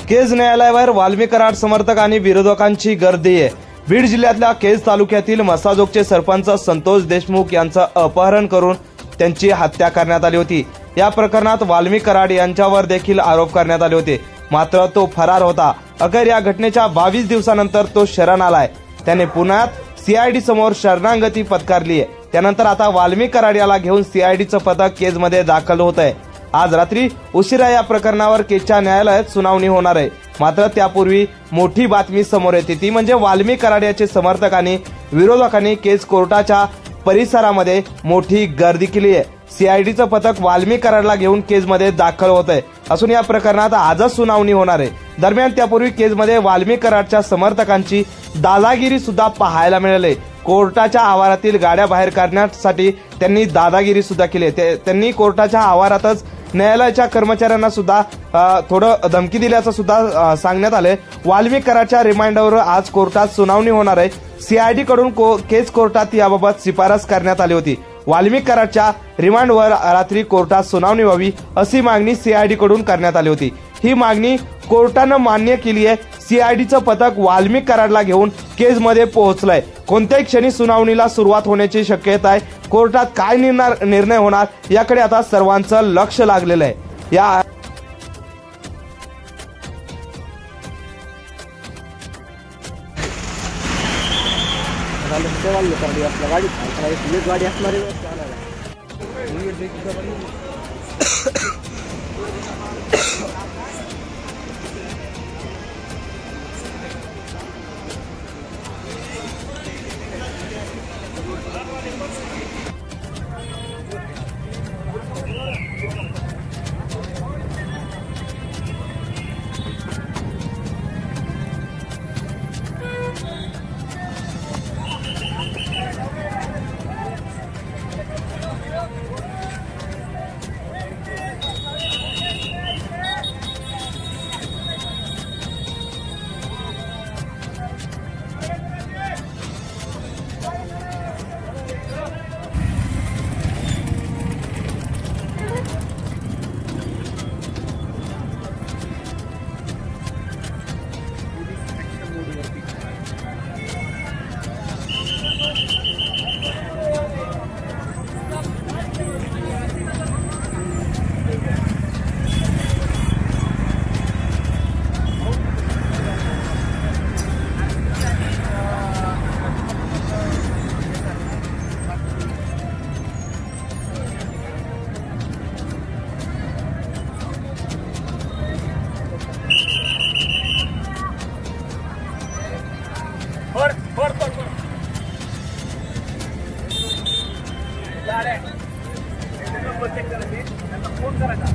केज न्यायालयावर वाल्मी कराड समर्थक आणि विरोधकांची गर्दी आहे। बीड जिल्ह्यातल्या केज तालुक्यातील मसाजोगचे सरपंच संतोष देशमुख यांचं अपहरण करून त्यांची हत्या करण्यात आली होती। या प्रकरणात वाल्मी कराड यांच्यावर देखील आरोप करण्यात आले होते, मात्र तो फरार होता। अखेर या घटनेच्या 22 दिवसानंतर तो शरण आलाय। त्याने पुण्यात सीआयडी समोर शरणागती पत्करली आहे। त्यानंतर आता वाल्मी कराड याला घेऊन सीआयडीचं पथक केजमध्ये दाखल होत आहे। आज रात्री उशिरा या प्रकरणावर केजच्या न्यायालयात सुनावणी होणार आहे। मात्र त्यापूर्वी मोठी बातमी समोर येते, ती म्हणजे वाल्मी कराड याचे समर्थक आणि विरोधकांनी केज कोर्टाच्या परिसरामध्ये मोठी गर्दी केली आहे। सीआयडीचं पथक वाल्मी कराडला घेऊन केजमध्ये दाखल होत आहे असून या प्रकरणात आजच सुनावणी होणार आहे। दरम्यान त्यापूर्वी केजमध्ये वाल्मी कराडच्या समर्थकांची दादागिरी सुद्धा पाहायला मिळाली। कोर्टाच्या आवारातील गाड्या बाहेर काढण्यासाठी त्यांनी दादागिरी सुद्धा केली। त्यांनी कोर्टाच्या आवारातच न्यायालयाच्या कर्मचाऱ्यांना सुद्धा थोडं धमकी दिल्याचं सुद्धा सांगण्यात आले। वाल्मी कराडच्या रिमांडवर आज कोर्टात सुनावणी होणार आहे। सीआयडी कडून केज कोर्टात याबाबत शिफारस करण्यात आली होती। वाल्मी कराडच्या रिमांडवर रात्री कोर्टात सुनावणी व्हावी अशी मागणी सीआयडी कडून करण्यात आली होती। ही मागणी कोर्टानं मान्य केली आहे। सीआयडीचं पथक वाल्मी कराडला घेऊन केजमध्ये पोहोचलंय। कोणत्याही क्षणी सुनावणीला सुरुवात होण्याची शक्यता आहे। कोर्टात काय निर्णय होणार याकडे आता सर्वांचं लक्ष लागलेलं आहे। या गाडी असणार फोन करायचा